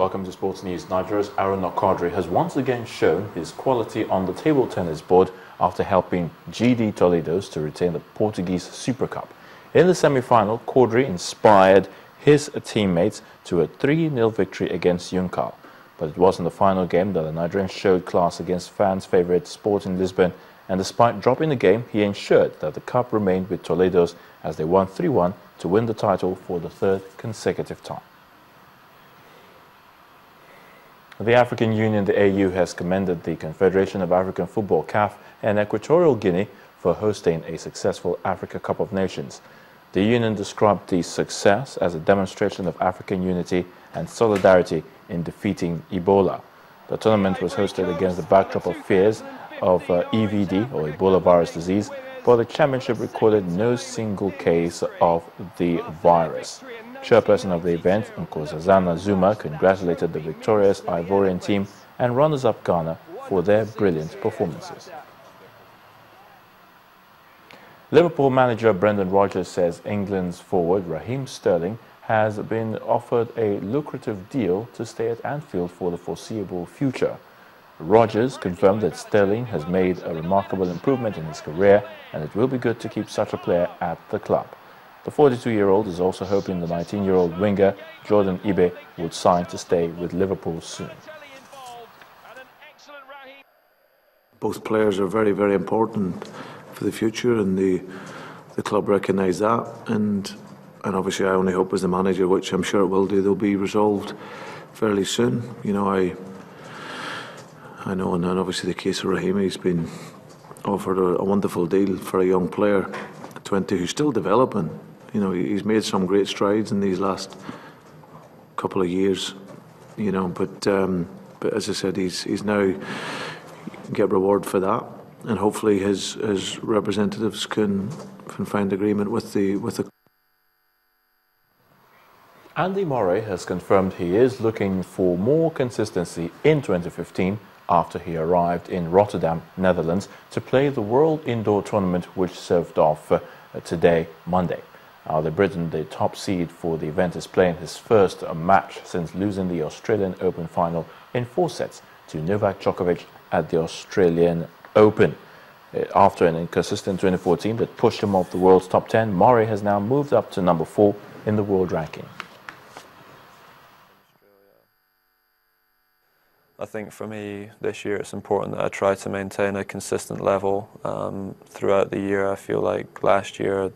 Welcome to Sports News. Nigeria's Quadri has once again shown his quality on the table tennis board after helping GD Toledo to retain the Portuguese Super Cup. In the semi-final, Quadri inspired his teammates to a 3-0 victory against Juncal. But it was in the final game that the Nigerian showed class against fans' favourite Sporting Lisbon, and despite dropping the game, he ensured that the cup remained with Toledo's as they won 3-1 to win the title for the third consecutive time. The African Union, the AU, has commended the Confederation of African Football, CAF, and Equatorial Guinea for hosting a successful Africa Cup of Nations. The union described the success as a demonstration of African unity and solidarity in defeating Ebola. The tournament was hosted against the backdrop of fears of EVD, or Ebola virus disease, but the championship recorded no single case of the virus. Chairperson of the event, Nkosazana Zuma, congratulated the victorious Ivorian team and runners-up Ghana for their brilliant performances. Liverpool manager Brendan Rodgers says England's forward Raheem Sterling has been offered a lucrative deal to stay at Anfield for the foreseeable future. Rodgers confirmed that Sterling has made a remarkable improvement in his career and it will be good to keep such a player at the club. The 42-year-old is also hoping the 19-year-old winger Jordan Ibe would sign to stay with Liverpool soon. Both players are very, very important for the future, and the club recognise that. And obviously, I only hope as the manager, which I'm sure it will do, they'll be resolved fairly soon. You know, I know, and obviously the case of Raheem, he's been offered a wonderful deal for a young player, 20, who's still developing. You know, he's made some great strides in these last couple of years. You know, but as I said, he's now get reward for that, and hopefully his representatives can find agreement with the. Andy Murray has confirmed he is looking for more consistency in 2015 after he arrived in Rotterdam, Netherlands, to play the World Indoor Tournament, which served off today, Monday. The Briton, the top seed for the event, is playing his first match since losing the Australian Open final in 4 sets to Novak Djokovic at the Australian Open. After an inconsistent 2014 that pushed him off the world's top 10, Murray has now moved up to number 4 in the world ranking. I think for me this year it's important that I try to maintain a consistent level throughout the year. I feel like last year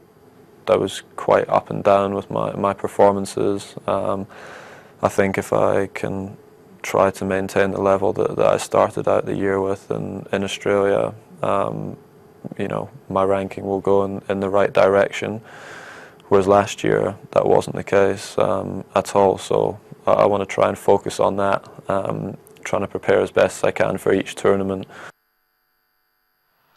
I was quite up and down with my performances. I think if I can try to maintain the level that I started out the year with in Australia, you know, my ranking will go in the right direction. Whereas last year that wasn't the case at all. So I want to try and focus on that, trying to prepare as best as I can for each tournament.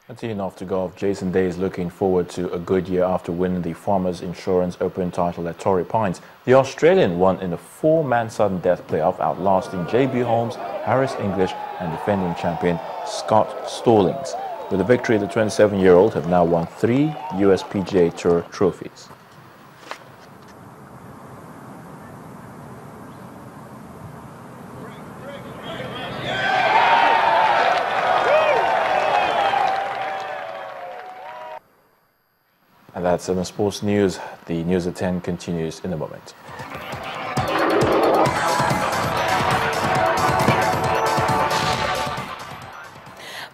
And teeing off to golf, Jason Day is looking forward to a good year after winning the Farmers Insurance Open title at Torrey Pines. The Australian won in a 4-man sudden death playoff, outlasting J.B. Holmes, Harris English and defending champion Scott Stallings. With the victory, the 27-year-old have now won 3 USPGA Tour trophies. And that's in the sports news. The news at 10 continues in a moment.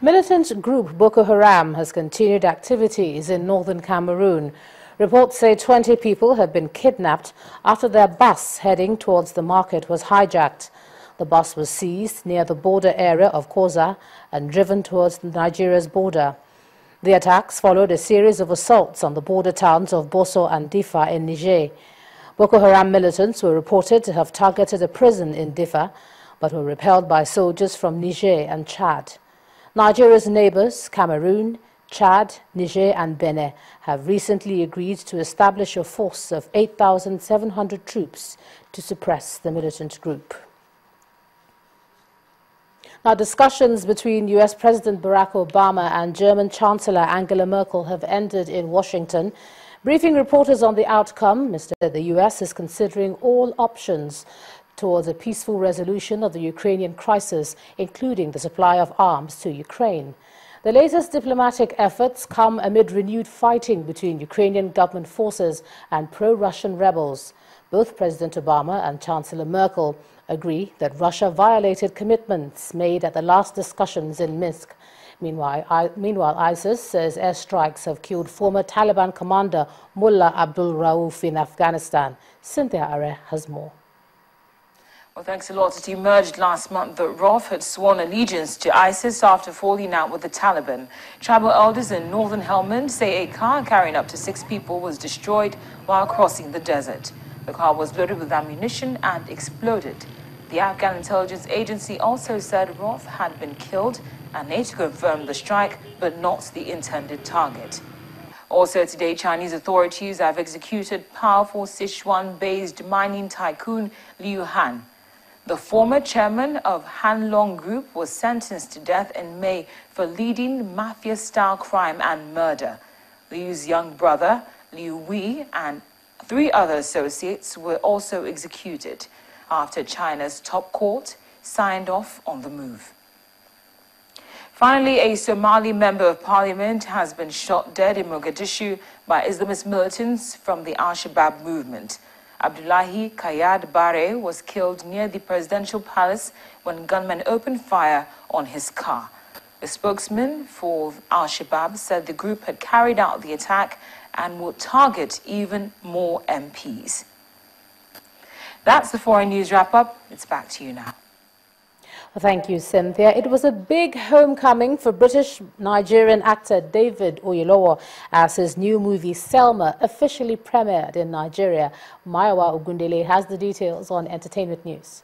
Militant group Boko Haram has continued activities in northern Cameroon. Reports say 20 people have been kidnapped after their bus heading towards the market was hijacked. The bus was seized near the border area of Koza and driven towards Nigeria's border. The attacks followed a series of assaults on the border towns of Bosso and Diffa in Niger. Boko Haram militants were reported to have targeted a prison in Diffa, but were repelled by soldiers from Niger and Chad. Nigeria's neighbors, Cameroon, Chad, Niger and Benin, have recently agreed to establish a force of 8,700 troops to suppress the militant group. Now, discussions between U.S. President Barack Obama and German Chancellor Angela Merkel have ended in Washington. Briefing reporters on the outcome, the U.S. is considering all options towards a peaceful resolution of the Ukrainian crisis, including the supply of arms to Ukraine. The latest diplomatic efforts come amid renewed fighting between Ukrainian government forces and pro-Russian rebels. Both President Obama and Chancellor Merkel agree that Russia violated commitments made at the last discussions in Minsk. Meanwhile, ISIS says airstrikes have killed former Taliban commander Mullah Abdul Rauf in Afghanistan. Cynthia Are has more. Well, thanks a lot. It emerged last month that Rauf had sworn allegiance to ISIS after falling out with the Taliban. Tribal elders in northern Helmand say a car carrying up to 6 people was destroyed while crossing the desert. The car was loaded with ammunition and exploded. The Afghan intelligence agency also said Rauf had been killed, and NATO confirmed the strike, but not the intended target. Also today, Chinese authorities have executed powerful Sichuan-based mining tycoon Liu Han. The former chairman of Han Long Group was sentenced to death in May for leading mafia-style crime and murder. Liu's young brother, Liu Wei, and 3 other associates were also executed after China's top court signed off on the move. Finally, a Somali member of parliament has been shot dead in Mogadishu by Islamist militants from the Al-Shabaab movement. Abdullahi Kayad Bare was killed near the presidential palace when gunmen opened fire on his car. The spokesman for Al-Shabaab said the group had carried out the attack and would target even more MPs. That's the foreign news wrap-up. It's back to you now. Well, thank you, Cynthia. It was a big homecoming for British-Nigerian actor David Oyelowo as his new movie Selma officially premiered in Nigeria. Mayawa Ogundele has the details on Entertainment News.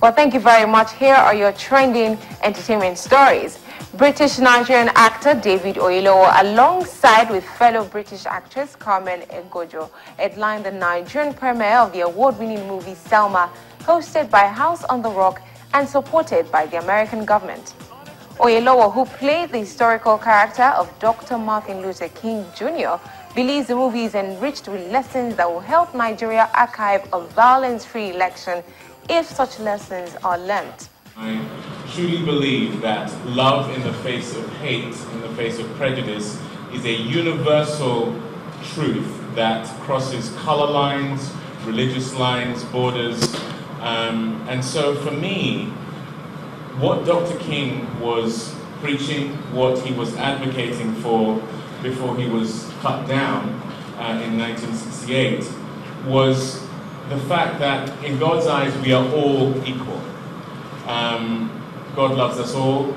Well, thank you very much. Here are your trending entertainment stories. British-Nigerian actor David Oyelowo, alongside with fellow British actress Carmen Egojo, headlined the Nigerian premiere of the award-winning movie Selma, hosted by House on the Rock and supported by the American government. Oyelowo, who played the historical character of Dr. Martin Luther King Jr., believes the movie is enriched with lessons that will help Nigeria archive a violence-free election if such lessons are learnt. I truly believe that love in the face of hate, in the face of prejudice, is a universal truth that crosses color lines, religious lines, borders. And so for me, what Dr. King was preaching, what he was advocating for before he was cut down in 1968, was the fact that in God's eyes we are all equal. God loves us all,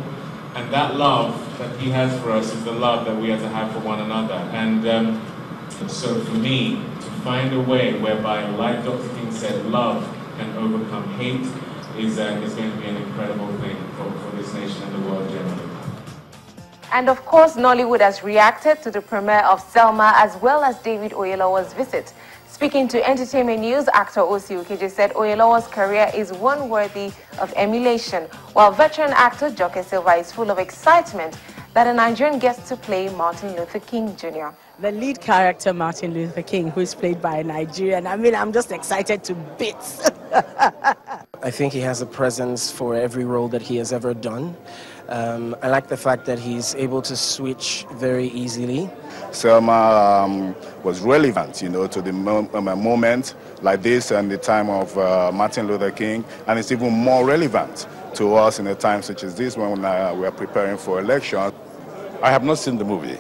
and that love that he has for us is the love that we have to have for one another. And so for me, to find a way whereby, like Dr. King said, love can overcome hate is going to be an incredible thing for this nation and the world generally. And of course, Nollywood has reacted to the premiere of Selma as well as David Oyelowo's visit. Speaking to Entertainment News, actor Osi Ukeje said Oyelowo's career is one worthy of emulation, while veteran actor Joke Silva is full of excitement that a Nigerian gets to play Martin Luther King Jr. The lead character, Martin Luther King, who is played by a Nigerian, I mean, I'm just excited to bits. I think he has a presence for every role that he has ever done. I like the fact that he's able to switch very easily. Selma was relevant, you know, to the moment like this and the time of Martin Luther King, and it's even more relevant to us in a time such as this when we are preparing for election. I have not seen the movie,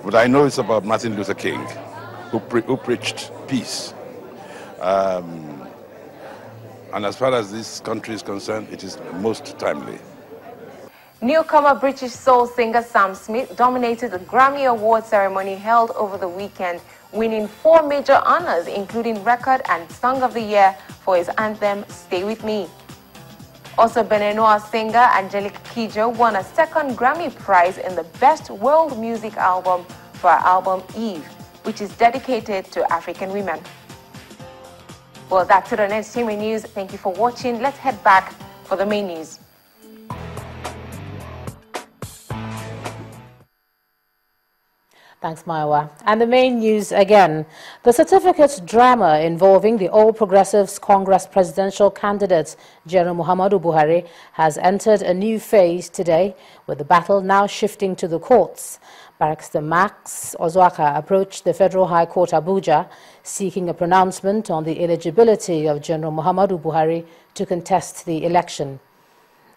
but I know it's about Martin Luther King, who preached peace. And as far as this country is concerned, it is most timely. Newcomer British soul singer Sam Smith dominated the Grammy Award ceremony held over the weekend, winning 4 major honors, including Record and Song of the Year for his anthem, Stay With Me. Also, Benenoa singer Angelique Kidjo won a 2nd Grammy Prize in the Best World Music Album for her album Eve, which is dedicated to African women. Well, that's it on Entertainment News. Thank you for watching. Let's head back for the main news. Thanks, Maiwa. And the main news again. The certificate drama involving the All Progressives Congress presidential candidate, General Muhammadu Buhari, has entered a new phase today, with the battle now shifting to the courts. Barrister Max Ozwaka approached the Federal High Court Abuja, seeking a pronouncement on the eligibility of General Muhammadu Buhari to contest the election.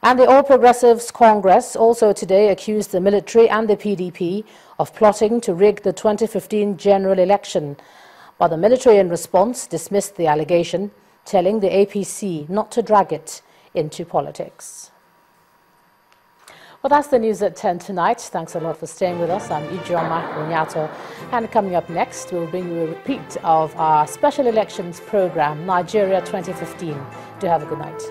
And the All Progressives Congress also today accused the military and the PDP of plotting to rig the 2015 general election. But the military in response dismissed the allegation, telling the APC not to drag it into politics. Well, that's the news at 10 tonight. Thanks a lot for staying with us. I'm Ijeoma Onyato. And coming up next, we'll bring you a repeat of our special elections program, Nigeria 2015. Do have a good night.